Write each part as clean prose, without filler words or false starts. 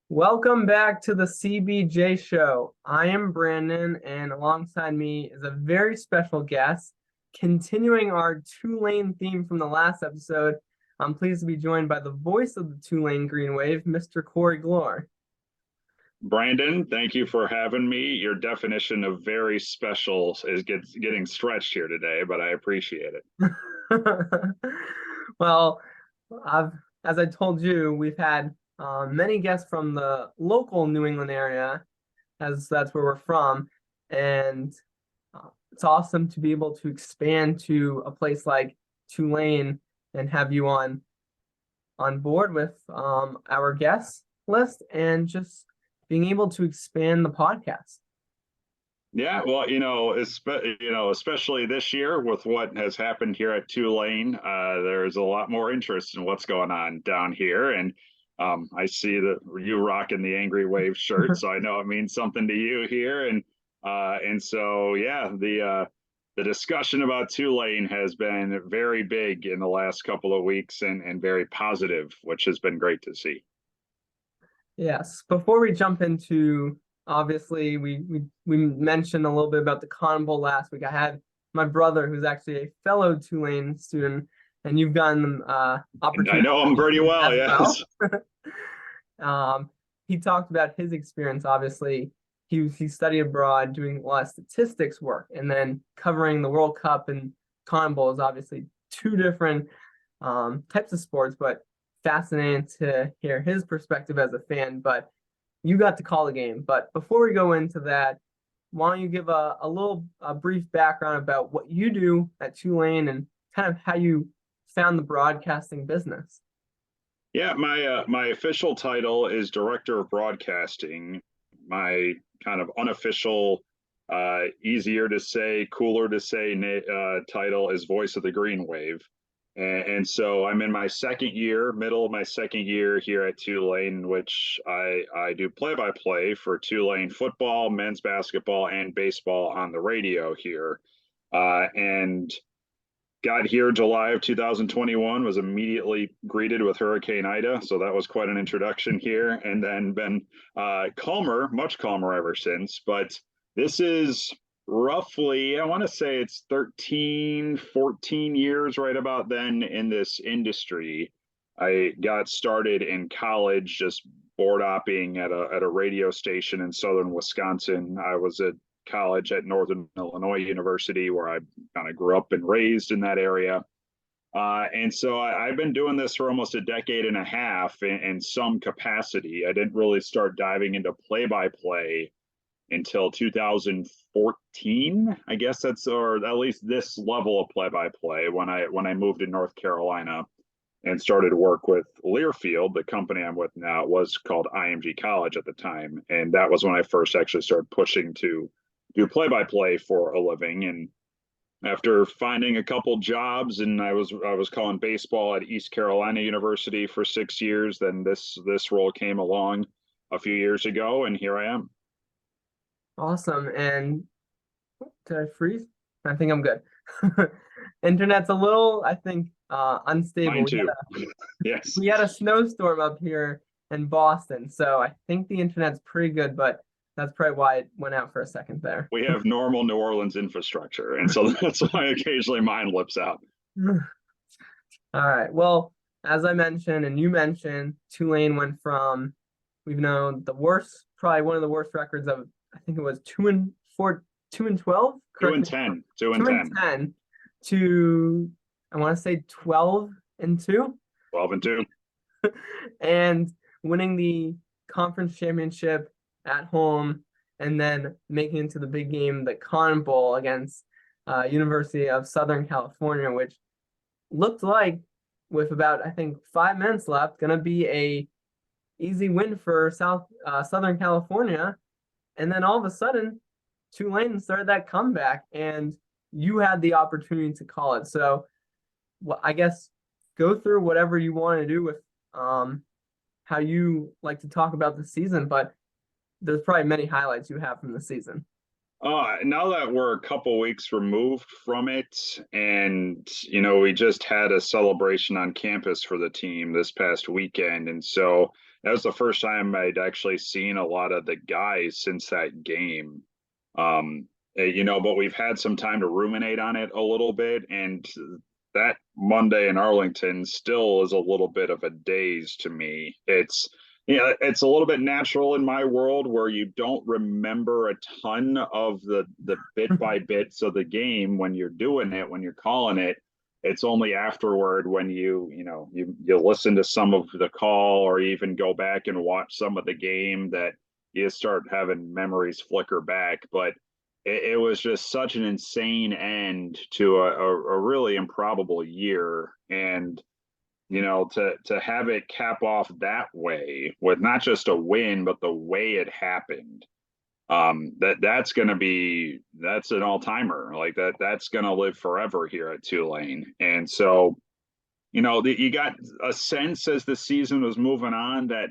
Welcome back to the CBJ show. I am Brandon, and alongside me is a very special guest. Continuing our Tulane theme from the last episode, I'm pleased to be joined by the voice of the Tulane Green Wave, Mr. Corey Gloor. Brandon, thank you for having me. Your definition of very special is getting stretched here today, but I appreciate it. Well, as I told you, we've had many guests from the local New England area, as that's where we're from, and it's awesome to be able to expand to a place like Tulane and have you on board with our guest list and just being able to expand the podcast. Yeah, well, especially this year with what has happened here at Tulane, there's a lot more interest in what's going on down here, and I see that you rocking the Angry Wave shirt, so I know it means something to you here, and so yeah, the discussion about Tulane has been very big in the last couple of weeks and very positive, which has been great to see. Yes. Before we jump into, obviously, we mentioned a little bit about the Cotton Bowl last week. I had my brother, who's actually a fellow Tulane student, and you've gotten opportunity. I know him pretty well, yes. He talked about his experience. Obviously, he studied abroad, doing a lot of statistics work, and then covering the World Cup and Cotton Bowl is obviously two different types of sports, but fascinating to hear his perspective as a fan. But you got to call the game. But before we go into that, why don't you give a brief background about what you do at Tulane and kind of how you found the broadcasting business? Yeah, my official title is Director of Broadcasting. My kind of unofficial, easier to say, cooler to say title is Voice of the Green Wave. And so I'm in my middle of my second year here at Tulane, in which I do play-by-play for Tulane football, men's basketball, and baseball on the radio here. And got here July of 2021, was immediately greeted with Hurricane Ida. So that was quite an introduction here, and then been much calmer ever since. But this is roughly, I want to say it's 13, 14 years right about then in this industry. I got started in college just board opping at a radio station in southern Wisconsin. I was at college at Northern Illinois University, where I kind of grew up and raised in that area. And so I've been doing this for almost a decade and a half in some capacity. I didn't really start diving into play-by-play until 2014, I guess that's, or at least this level of play-by-play, when I moved to North Carolina and started work with Learfield. The company I'm with now was called IMG College at the time, and that was when I first actually started pushing to do play-by-play for a living. And after finding a couple jobs, and I was calling baseball at East Carolina University for 6 years, then this role came along a few years ago, and here I am. Awesome. And did I freeze? I think I'm good. Internet's a little, I think, unstable. Mine too. Yes. We had a snowstorm up here in Boston, so I think the internet's pretty good, but that's probably why it went out for a second there. We have normal New Orleans infrastructure, and so that's why occasionally mine lips out. All right. Well, as I mentioned, and you mentioned, Tulane went from, we've known probably one of the worst records of, I think it was 2-12. 2-10. 2-10 to, I want to say 12-2. 12-2. And winning the conference championship at home, and then making it to the big game, the Cotton Bowl against University of Southern California, which looked like, with about, I think, 5 minutes left, gonna be a easy win for Southern California. And then all of a sudden, Tulane started that comeback, and you had the opportunity to call it. So, I guess go through whatever you want to do with how you like to talk about the season, but there's probably many highlights you have from the season. Now that we're a couple weeks removed from it, and we just had a celebration on campus for the team this past weekend, and so that was the first time I'd actually seen a lot of the guys since that game. But we've had some time to ruminate on it a little bit, and that Monday in Arlington still is a little bit of a daze to me. It's a little bit natural in my world where you don't remember a ton of the bit by bits of the game when you're doing it, when you're calling it. It's only afterward when you listen to some of the call or even go back and watch some of the game that you start having memories flicker back. But it was just such an insane end to a really improbable year. And to have it cap off that way with not just a win, but the way it happened, that's an all timer. Like that's gonna live forever here at Tulane. And so, you got a sense as the season was moving on that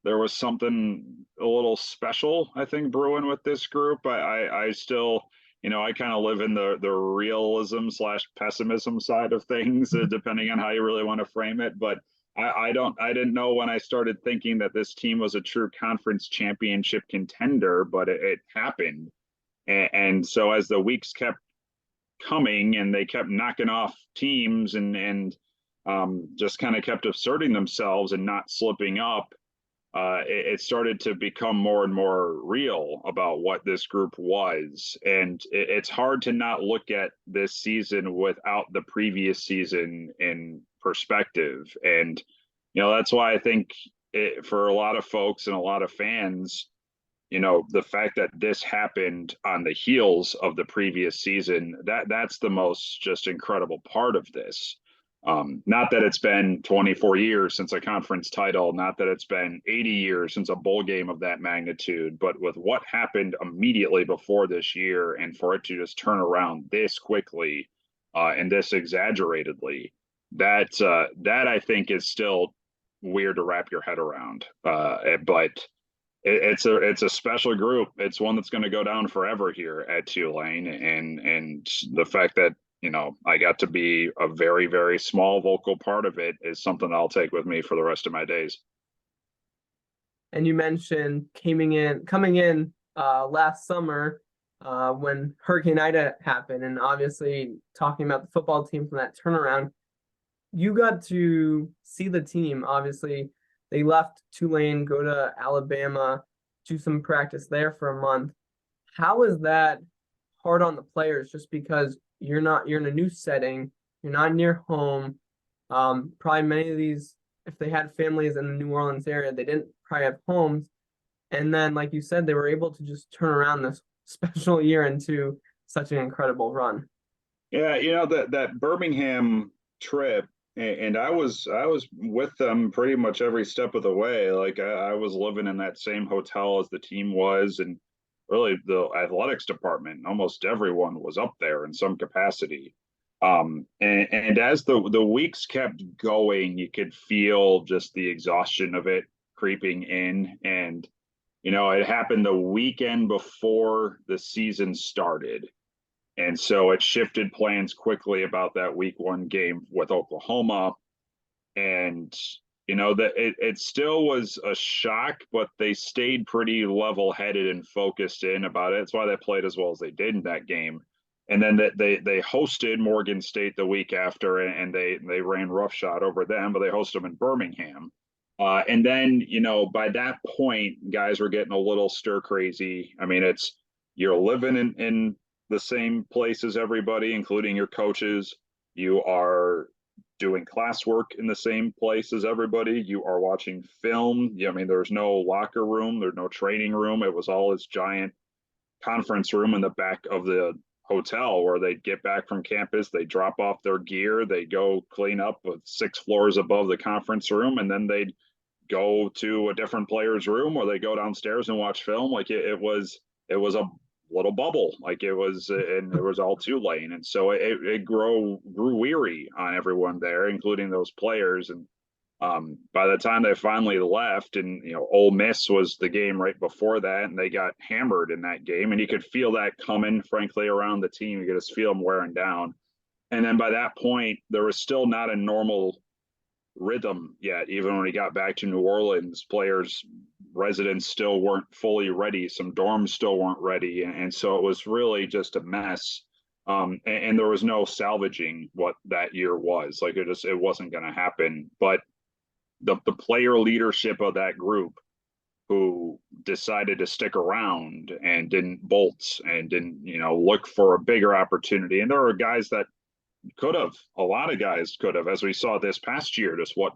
there was something a little special, I think, brewing with this group. I still, I kind of live in the realism slash pessimism side of things, depending on how you really want to frame it. But I didn't know when I started thinking that this team was a true conference championship contender, but it happened. And so as the weeks kept coming and they kept knocking off teams and just kind of kept asserting themselves and not slipping up, it started to become more and more real about what this group was. And it's hard to not look at this season without the previous season in perspective. And, that's why I think for a lot of folks and a lot of fans, the fact that this happened on the heels of the previous season, that's the most just incredible part of this. Not that it's been 24 years since a conference title, not that it's been 80 years since a bowl game of that magnitude, but with what happened immediately before this year and for it to just turn around this quickly and this exaggeratedly, that I think is still weird to wrap your head around. But it's a special group. It's one that's going to go down forever here at Tulane, and the fact that I got to be a very, very small vocal part of it is something I'll take with me for the rest of my days. And you mentioned coming in last summer when Hurricane Ida happened, and obviously talking about the football team from that turnaround, you got to see the team. Obviously, they left Tulane, go to Alabama, do some practice there for a month. How is that hard on the players just because you're in a new setting, you're not near home? Probably many of these, if they had families in the New Orleans area, they didn't probably have homes. And then, like you said, they were able to just turn around this special year into such an incredible run. Yeah, that Birmingham trip, and I was with them pretty much every step of the way. Like I was living in that same hotel as the team was, and really the athletics department, almost everyone was up there in some capacity. And as the weeks kept going, you could feel just the exhaustion of it creeping in. And, it happened the weekend before the season started. And so it shifted plans quickly about that week one game with Oklahoma. And that it still was a shock, but they stayed pretty level headed and focused in about it. That's why they played as well as they did in that game. And then they hosted Morgan State the week after, and they ran roughshod over them, but they hosted them in Birmingham. And then by that point, guys were getting a little stir crazy. I mean, you're living in the same place as everybody, including your coaches. You are doing classwork in the same place as everybody. You are watching film. I mean, there's no locker room, there's no training room. It was all this giant conference room in the back of the hotel where they'd get back from campus, they drop off their gear, they go clean up with 6 floors above the conference room, and then they'd go to a different player's room or they go downstairs and watch film. Like it was a little bubble, like it was, and it was all Tulane, and so it grew weary on everyone there, including those players. And By the time they finally left, and Ole Miss was the game right before that, and they got hammered in that game, and you could feel that coming, frankly, around the team. You could just feel them wearing down. And then by that point, there was still not a normal rhythm yet. Even when he got back to New Orleans, players, residents still weren't fully ready. Some dorms still weren't ready, and so it was really just a mess. And there was no salvaging what that year was. Like it wasn't going to happen. But the player leadership of that group, who decided to stick around and didn't bolt and didn't look for a bigger opportunity. And there are guys that could have, a lot of guys could have, as we saw this past year, just what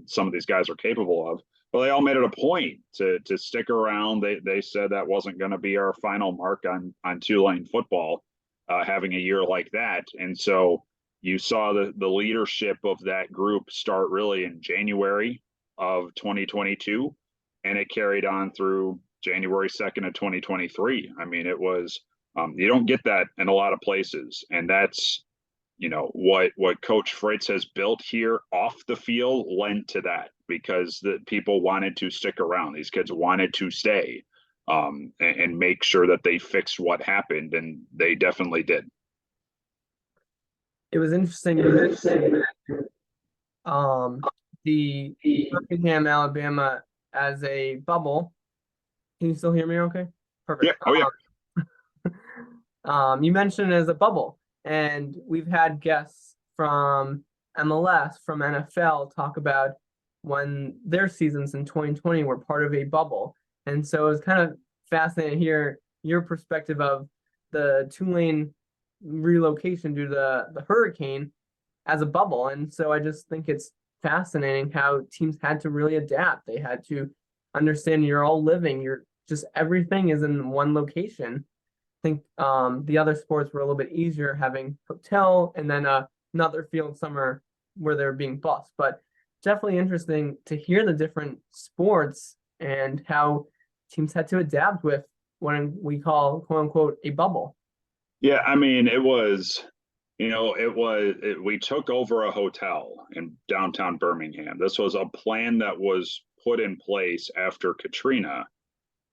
some of these guys are capable of. But they all made it a point to stick around. They said that wasn't going to be our final mark on Tulane football, having a year like that. And so you saw the leadership of that group start really in January of 2022, and it carried on through January 2nd of 2023. I mean, it was you don't get that in a lot of places, and that's what Coach Fritz has built here off the field lent to that, because the people wanted to stick around. These kids wanted to stay, and make sure that they fixed what happened, and they definitely did. It was interesting. You mentioned the Birmingham, Alabama as a bubble. Can you still hear me okay? Perfect. Yeah. Oh, yeah. You mentioned it as a bubble, and we've had guests from MLS, from NFL, talk about when their seasons in 2020 were part of a bubble. And so it was kind of fascinating to hear your perspective of the Tulane relocation due to the hurricane as a bubble. And so I just think it's fascinating how teams had to really adapt. They had to understand you're all living, you're just everything is in one location. I think the other sports were a little bit easier, having hotel and then another field somewhere where they're being bused. But definitely interesting to hear the different sports and how teams had to adapt with what we call, quote unquote, a bubble. Yeah, I mean, we took over a hotel in downtown Birmingham. This was a plan that was put in place after Katrina.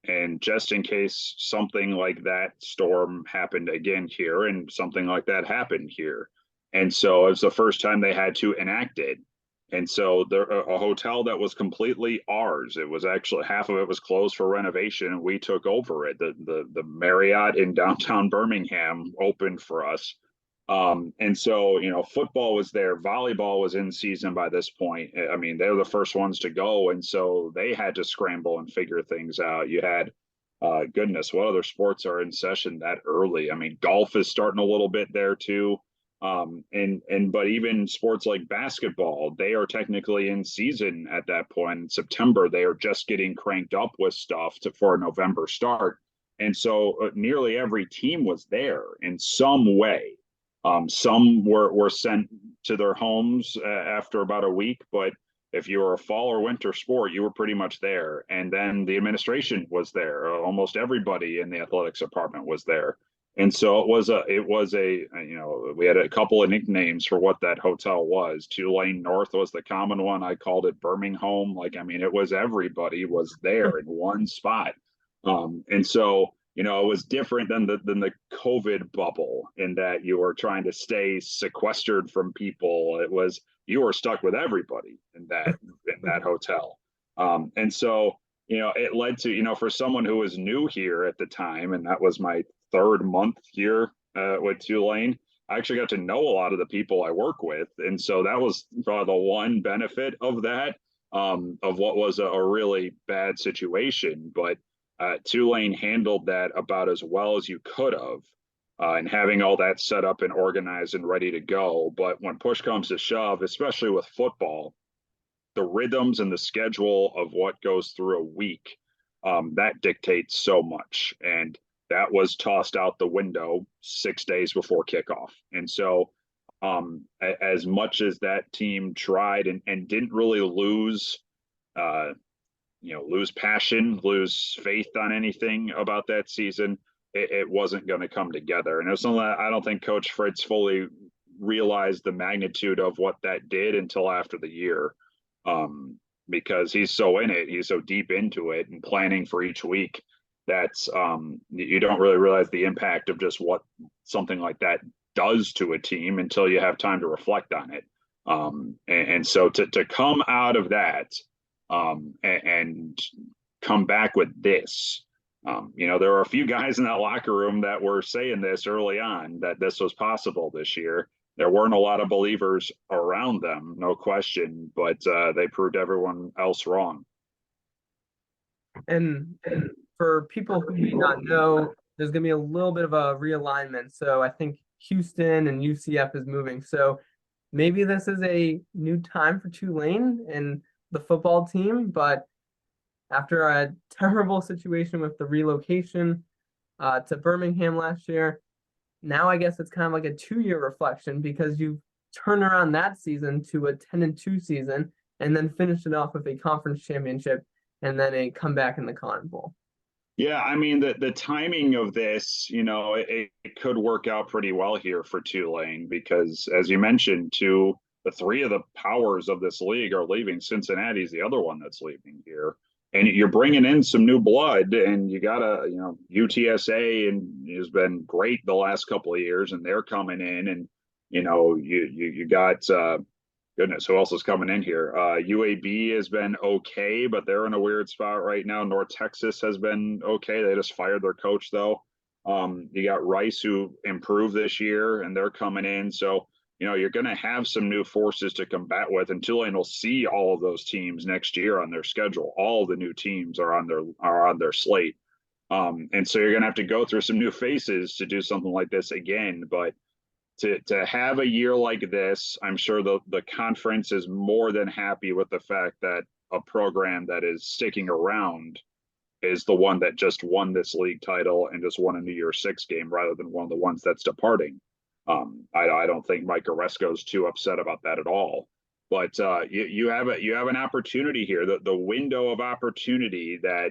And just in case something like that storm happened again here, and something like that happened here. And so it was the first time they had to enact it. And so a hotel that was completely ours. It was actually, half of it was closed for renovation, and we took over it. The Marriott in downtown Birmingham opened for us. And so, football was there, volleyball was in season by this point. I mean, they were the first ones to go, and so they had to scramble and figure things out. You had, goodness, what other sports are in session that early? I mean, golf is starting a little bit there too. But even sports like basketball, they are technically in season at that point. In September, they are just getting cranked up with stuff for a November start. And so nearly every team was there in some way. Some were sent to their homes after about a week, but if you were a fall or winter sport, you were pretty much there. And then the administration was there. Almost everybody in the athletics department was there. And so we had a couple of nicknames for what that hotel was. Tulane North was the common one. I called it Birmingham. It was, everybody was there in one spot. And so, it was different than the COVID bubble, in that you were trying to stay sequestered from people. It was, you were stuck with everybody in that hotel. And so, it led to, for someone who was new here at the time, and that was my third month here with Tulane, I actually got to know a lot of the people I work with. And so that was probably the one benefit of that, of what was a really bad situation. But Tulane handled that about as well as you could have, and having all that set up and organized and ready to go. But when push comes to shove, especially with football, the rhythms and the schedule of what goes through a week, that dictates so much. And that was tossed out the window 6 days before kickoff. And so as much as that team tried and didn't really lose passion, lose faith on anything about that season, it wasn't going to come together. And it was something that I don't think Coach Fritz fully realized the magnitude of what that did until after the year. because he's so in it, he's so deep into it and planning for each week that's you don't really realize the impact of just what something like that does to a team until you have time to reflect on it. And so to come out of that and come back with this, there were a few guys in that locker room that were saying this early on that this was possible this year. There weren't a lot of believers around them, no question, but they proved everyone else wrong. And for people who may not know, there's going to be a little bit of a realignment. So I think Houston and UCF is moving. So maybe this is a new time for Tulane and the football team, but after a terrible situation with the relocation to Birmingham last year, now I guess it's kind of like a 2-year reflection because you turn around that season to a 10-2 season and then finish it off with a conference championship and then a comeback in the Cotton Bowl. Yeah, I mean the timing of this, it could work out pretty well here for Tulane because, as you mentioned, the three of the powers of this league are leaving. Cincinnati's the other one that's leaving here, and you're bringing in some new blood, and you got UTSA and has been great the last couple of years, and they're coming in, and you got goodness, who else is coming in here? UAB has been okay, but they're in a weird spot right now. North Texas has been okay. They just fired their coach, though. You got Rice, who improved this year, and they're coming in. So, you're going to have some new forces to combat with, and Tulane will see all of those teams next year on their schedule. All the new teams are on their slate. And so you're going to have to go through some new faces to do something like this again. But to have a year like this, I'm sure the conference is more than happy with the fact that a program that is sticking around is the one that just won this league title and just won a New Year's Six game rather than one of the ones that's departing. I don't think Mike Oresco's too upset about that at all. But you have an opportunity here. The window of opportunity that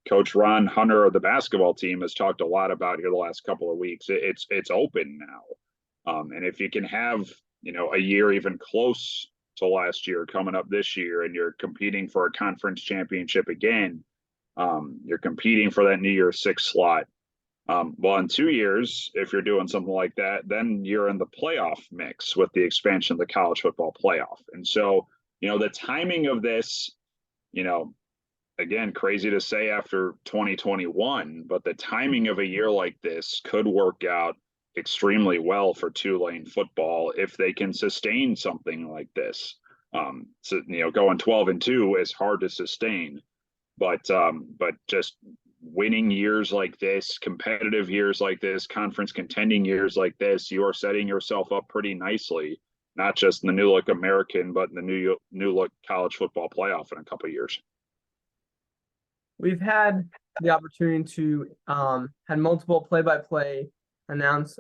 Coach Ron Hunter of the basketball team has talked a lot about here the last couple of weeks. It's open now. And if you can have, a year even close to last year coming up this year, and you're competing for a conference championship again, you're competing for that New Year's Six slot. Well, in 2 years, if you're doing something like that, then you're in the playoff mix with the expansion of the college football playoff. And so, the timing of this, again, crazy to say after 2021, but the timing of a year like this could work out extremely well for Tulane football if they can sustain something like this. So going 12-2 is hard to sustain, but just winning years like this, competitive years like this, conference contending years like this, you are setting yourself up pretty nicely, not just in the New Look American, but in the New Look College Football Playoff in a couple of years. We've had the opportunity to had multiple play-by-play announcers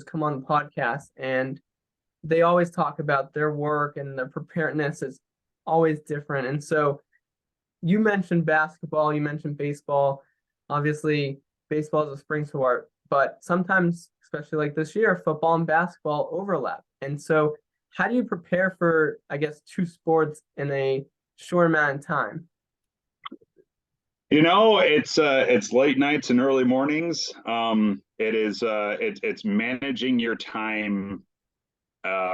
come on the podcast, and they always talk about their work and their preparedness is always different. And so you mentioned basketball, you mentioned baseball. Obviously, baseball is a spring sport, but sometimes, especially like this year, football and basketball overlap. And so how do you prepare for, I guess, two sports in a short amount of time? It's late nights and early mornings. It's managing your time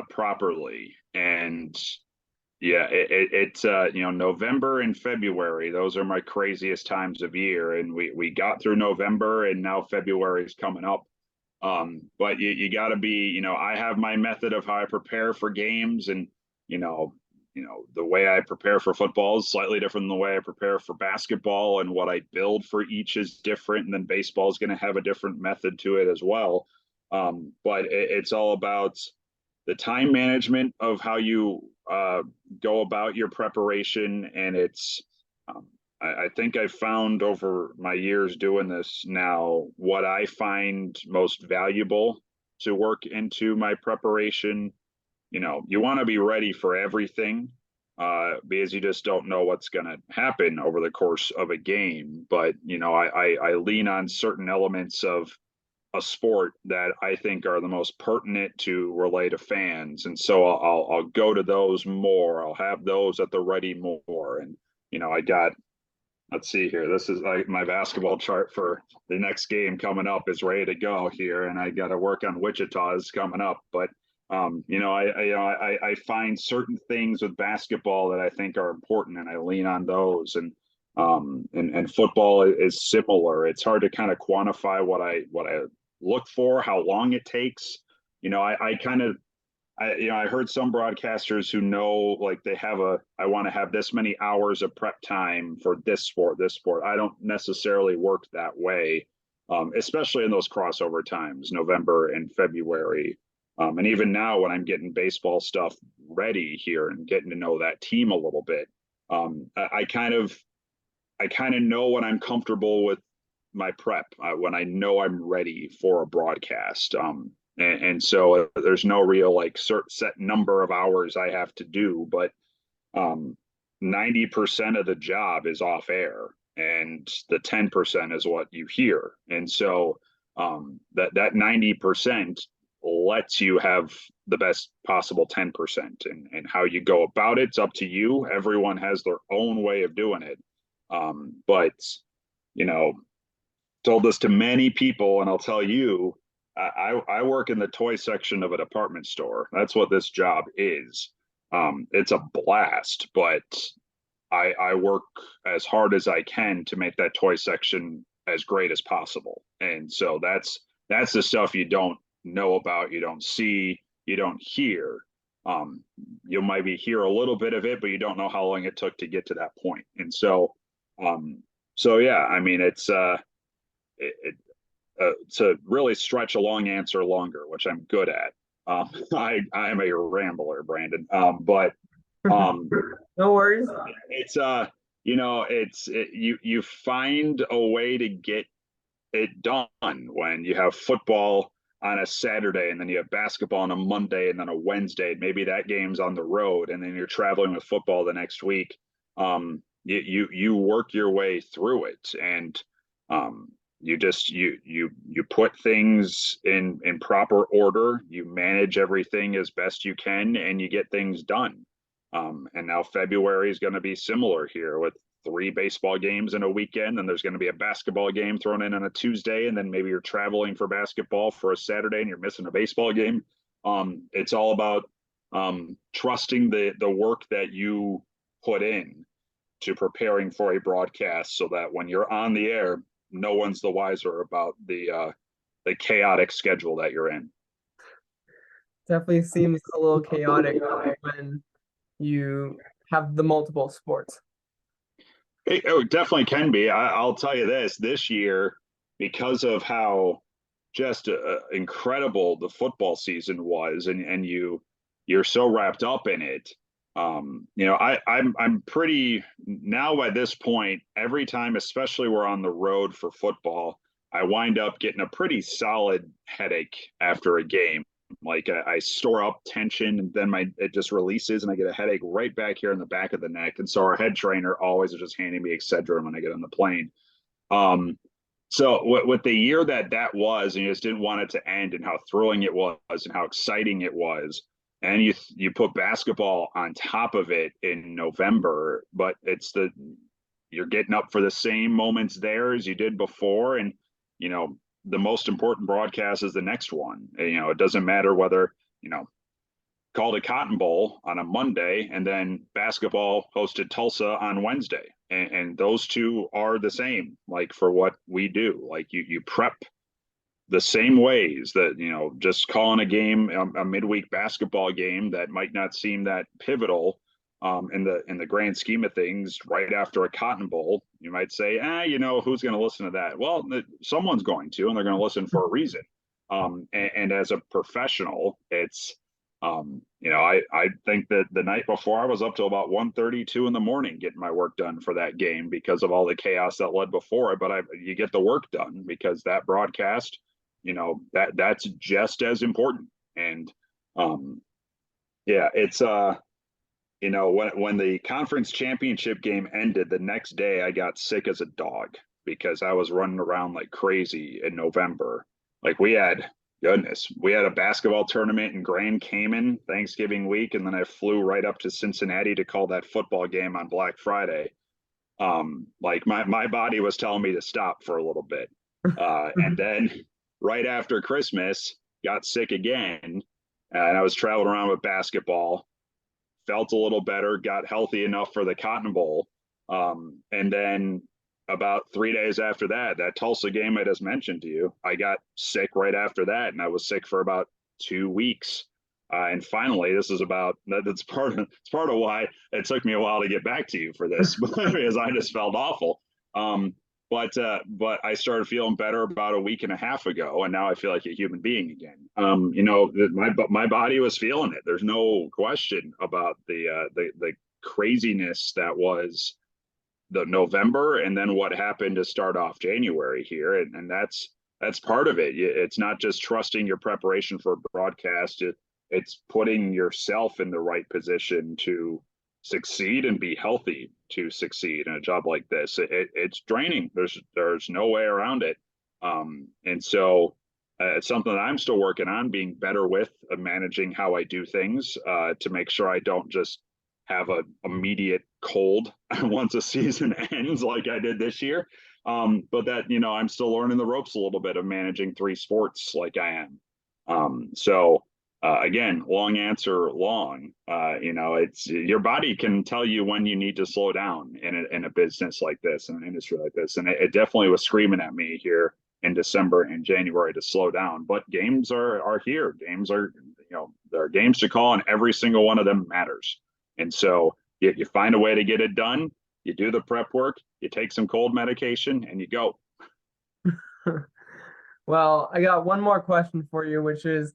properly, and yeah, it's November and February. Those are my craziest times of year, and we got through November, and now February is coming up. But you got to be, I have my method of how I prepare for games, and the way I prepare for football is slightly different than the way I prepare for basketball, and what I build for each is different. And then baseball is going to have a different method to it as well. But it's all about the time management of how you go about your preparation. And I think I've found over my years doing this now, what I find most valuable to work into my preparation. You want to be ready for everything because you just don't know what's going to happen over the course of a game. But, I lean on certain elements of a sport that I think are the most pertinent to relay to fans. And so I'll go to those more. I'll have those at the ready more. And, I got, let's see here. This is like my basketball chart for the next game coming up is ready to go here. And I got to work on Wichita's coming up. But, I find certain things with basketball that I think are important and I lean on those. And football is similar. It's hard to kind of quantify what I look for, how long it takes. I heard some broadcasters who know like I want to have this many hours of prep time for this sport. I don't necessarily work that way, especially in those crossover times, November and February. And even now when I'm getting baseball stuff ready here and getting to know that team a little bit, I kind of know when I'm comfortable with my prep, when I know I'm ready for a broadcast. And so there's no real like set number of hours I have to do, but 90% of the job is off air, and the 10% is what you hear. And so that 90% lets you have the best possible 10%, and how you go about it's up to you. Everyone has their own way of doing it. But you know, told this to many people, and I'll tell you, I work in the toy section of a department store. That's what this job is. It's a blast, but I work as hard as I can to make that toy section as great as possible. And so that's the stuff you don't know about, you don't see, you don't hear. You might be hear a little bit of it, but you don't know how long it took to get to that point. And so yeah, I mean, to really stretch a long answer longer, which I'm good at. I am a rambler, Brandon. But No worries. it's you find a way to get it done when you have football on a Saturday and then you have basketball on a Monday and then a Wednesday. Maybe that game's on the road and then you're traveling with football the next week. You work your way through it, and you put things in proper order. You manage everything as best you can, and you get things done. And now February is going to be similar here with 3 baseball games in a weekend, and there's going to be a basketball game thrown in on a Tuesday, and then maybe you're traveling for basketball for a Saturday and you're missing a baseball game. It's all about trusting the work that you put in to preparing for a broadcast, so that when you're on the air, no one's the wiser about the chaotic schedule that you're in. Definitely seems a little chaotic when you have the multiple sports. It definitely can be. I'll tell you this year, because of how just incredible the football season was, and you're so wrapped up in it. I'm pretty now by this point, every time, especially we're on the road for football, I wind up getting a pretty solid headache after a game. Like I store up tension, and then it just releases, and I get a headache right back here in the back of the neck. And so our head trainer always is just handing me Excedrin when I get on the plane. So with the year that was, and you just didn't want it to end, and how thrilling it was, and how exciting it was, and you put basketball on top of it in November, but you're getting up for the same moments there as you did before, and the most important broadcast is the next one. It doesn't matter whether called a Cotton Bowl on a Monday and then basketball hosted Tulsa on Wednesday, and those two are the same. Like for what we do, like you prep the same ways that just calling a game, a midweek basketball game that might not seem that pivotal in the grand scheme of things, right after a Cotton Bowl, you might say, who's going to listen to that? Well, someone's going to, and they're going to listen for a reason. And as a professional, it's I think that the night before I was up till about 1:32 in the morning getting my work done for that game because of all the chaos that led before it. But you get the work done because that broadcast, that's just as important. And it's when the conference championship game ended, the next day I got sick as a dog because I was running around like crazy in November. like we had a basketball tournament in Grand Cayman Thanksgiving week, and then I flew right up to Cincinnati to call that football game on Black Friday. Like my body was telling me to stop for a little bit. And then right after Christmas, got sick again, and I was traveling around with basketball, felt a little better, got healthy enough for the Cotton Bowl. And then about 3 days after that, that Tulsa game I just mentioned to you, I got sick right after that, and I was sick for about 2 weeks. And finally, this is about that's part of why it took me a while to get back to you for this because I just felt awful. Um, but I started feeling better about a week and a half ago, and now I feel like a human being again. You know, my body was feeling it. There's no question about the craziness that was the November, and then what happened to start off January here, and that's part of it. It's not just trusting your preparation for broadcast. It's putting yourself in the right position to succeed and be healthy to succeed in a job like this. It's draining. There's no way around it. And so it's something that I'm still working on, being better with managing how I do things to make sure I don't just have a immediate cold once a season ends like I did this year. But that, you know, I'm still learning the ropes a little bit of managing 3 sports like I am. Again, long answer, long. You know, it's your body can tell you when you need to slow down in a business like this, in an industry like this, and it definitely was screaming at me here in December and January to slow down. But games are here. Games are, you know, there are games to call, and every single one of them matters. And so you find a way to get it done. You do the prep work. You take some cold medication, and you go. Well, I got one more question for you, which is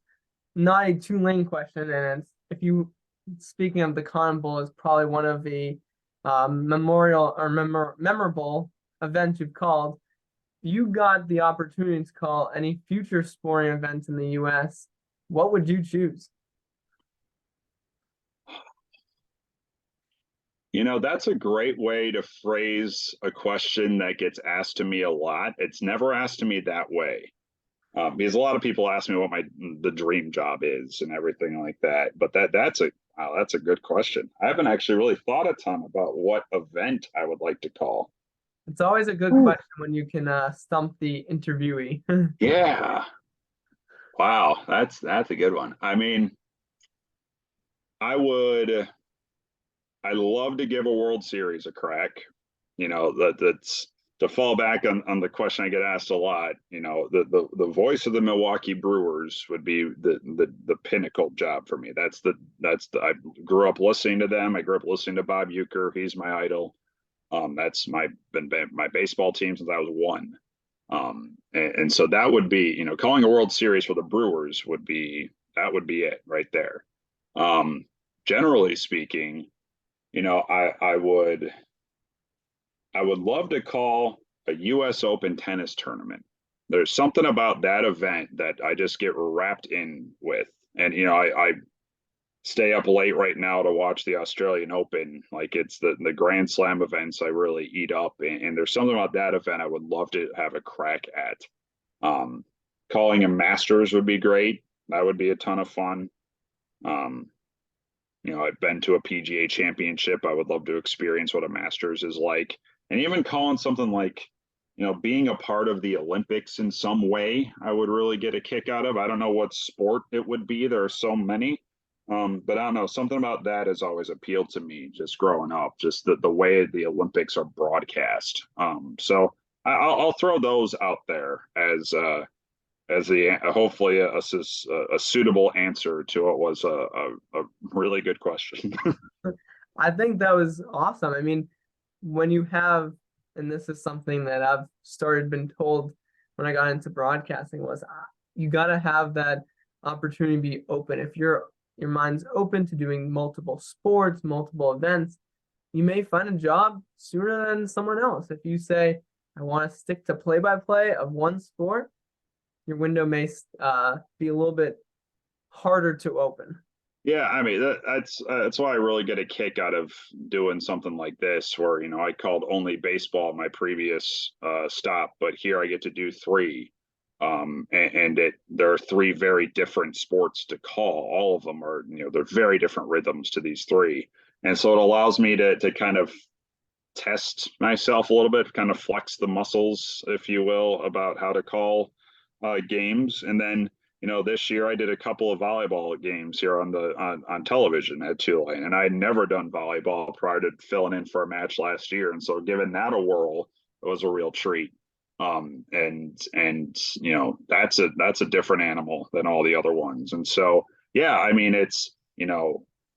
not a Tulane question, and it's if you speaking of the Cotton Bowl is probably one of the memorial or memorable events you've called. You got the opportunity to call any future sporting events in the U.S. What would you choose? You know, that's a great way to phrase a question that gets asked to me a lot. It's never asked to me that way. Because a lot of people ask me what the dream job is and everything like that. But that's a good question. I haven't actually really thought a ton about what event I would like to call. It's always a good question when you can stump the interviewee. Yeah. Wow, that's a good one. I mean, I would I love to give a World Series a crack. You know, that's to fall back on the question I get asked a lot. You know, the voice of the Milwaukee Brewers would be the pinnacle job for me. I grew up listening to them. I grew up listening to Bob Uecker. He's my idol. That's been my baseball team since I was one. And so that would be, you know, calling a World Series for the Brewers would be it right there. Generally speaking, you know, I would love to call a US Open tennis tournament. There's something about that event that I just get wrapped in with. And, you know, I stay up late right now to watch the Australian Open. Like it's the Grand Slam events I really eat up. And there's something about that event I would love to have a crack at. Um, Calling a Masters would be great. That would be a ton of fun. Um, you know, I've been to a PGA championship. I would love to experience what a Masters is like. And even calling something like, you know, being a part of the Olympics in some way, I would really get a kick out of. I don't know what sport it would be. There are so many. But I don't know, something about that has always appealed to me just growing up, just the way the Olympics are broadcast. So I'll throw those out there as the hopefully a suitable answer to what was a really good question. I think that was awesome. I mean, when you have, and this is something that I've been told when I got into broadcasting was you got to have that opportunity to be open. If your mind's open to doing multiple sports, multiple events, you may find a job sooner than someone else. If you say, I want to stick to play-by-play of one sport, your window may be a little bit harder to open. Yeah, I mean that's why I really get a kick out of doing something like this, where you know I called only baseball my previous stop, but here I get to do three. There are three very different sports to call. All of them are, they're very different rhythms to these three. And so it allows me to kind of test myself a little bit, kind of flex the muscles, if you will, about how to call games. And then, this year I did a couple of volleyball games here on television at Tulane, and I had never done volleyball prior to filling in for a match last year. And so giving that a whirl, it was a real treat. That's a different animal than all the other ones. And so, yeah, I mean, it's,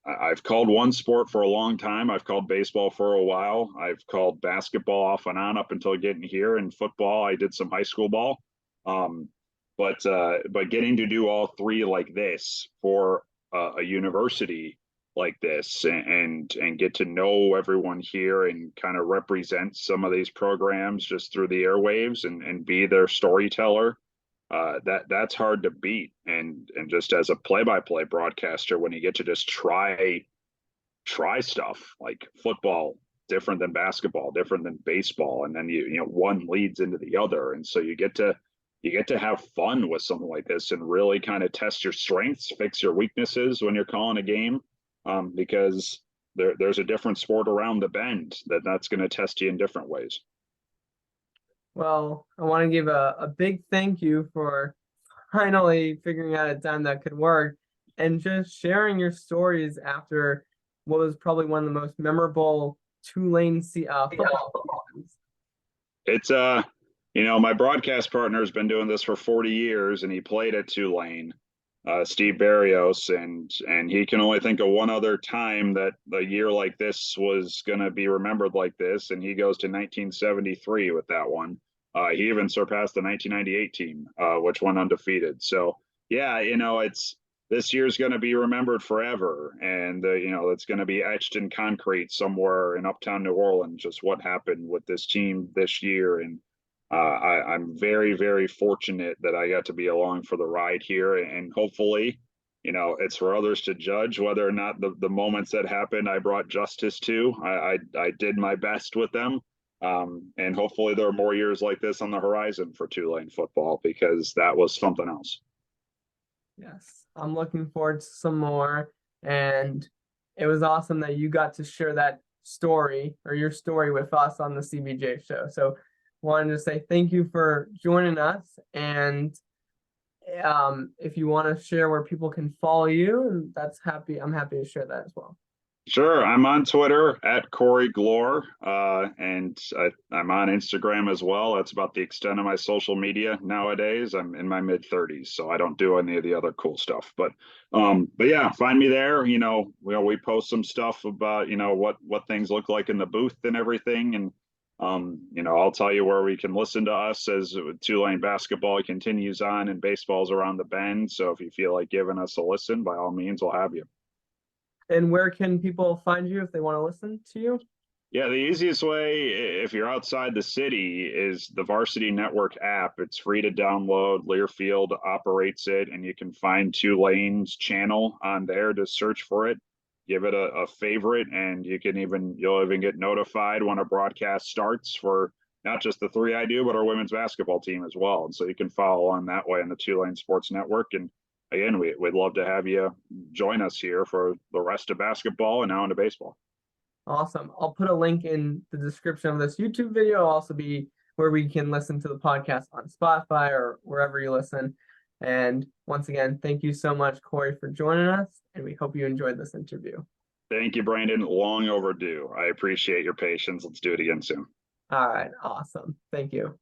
I've called one sport for a long time. I've called baseball for a while. I've called basketball off and on up until getting here. And football, I did some high school ball. But getting to do all three like this for a university like this, and get to know everyone here and kind of represent some of these programs just through the airwaves and be their storyteller, that's hard to beat. And just as a play-by-play broadcaster, when you get to just try stuff like football, different than basketball, different than baseball, and then one leads into the other, and so you get to have fun with something like this and really kind of test your strengths, fix your weaknesses when you're calling a game, because there's a different sport around the bend that's going to test you in different ways. Well, I want to give a big thank you for finally figuring out a time that could work and just sharing your stories after what was probably one of the most memorable Tulane football seasons. It's my broadcast partner has been doing this for 40 years, and he played at Tulane, Steve Barrios, and he can only think of one other time that a year like this was going to be remembered like this, and he goes to 1973 with that one. He even surpassed the 1998 team, which went undefeated. So yeah, this year's going to be remembered forever, and it's going to be etched in concrete somewhere in uptown New Orleans, just what happened with this team this year. And I'm very, very fortunate that I got to be along for the ride here, and hopefully, it's for others to judge whether or not the moments that happened I brought justice to. I did my best with them, and hopefully there are more years like this on the horizon for Tulane football, because that was something else. Yes, I'm looking forward to some more, and it was awesome that you got to share that story or your story with us on the CBJ show. So wanted to say thank you for joining us, and if you want to share where people can follow you, I'm happy to share that as well. Sure. I'm on Twitter at Corey Gloor, and I'm on Instagram as well. That's about the extent of my social media nowadays. I'm in my mid-30s, so I don't do any of the other cool stuff. But yeah, find me there. We post some stuff about what things look like in the booth and everything, and I'll tell you where we can listen to us as Tulane basketball continues on and baseball's around the bend. So if you feel like giving us a listen, by all means, we'll have you. And where can people find you if they want to listen to you? Yeah, the easiest way, if you're outside the city, is the Varsity Network app. It's free to download. Learfield operates it, and you can find Tulane's channel on there to search for it. Give it a favorite, and you'll even get notified when a broadcast starts for not just the three I do, but our women's basketball team as well. And so you can follow on that way on the Tulane Sports Network. And again, we'd love to have you join us here for the rest of basketball and now into baseball. Awesome. I'll put a link in the description of this YouTube video. It'll also be where we can listen to the podcast on Spotify or wherever you listen. And once again, thank you so much, Corey, for joining us, and we hope you enjoyed this interview. Thank you, Brandon. Long overdue. I appreciate your patience. Let's do it again soon. All right. Awesome. Thank you.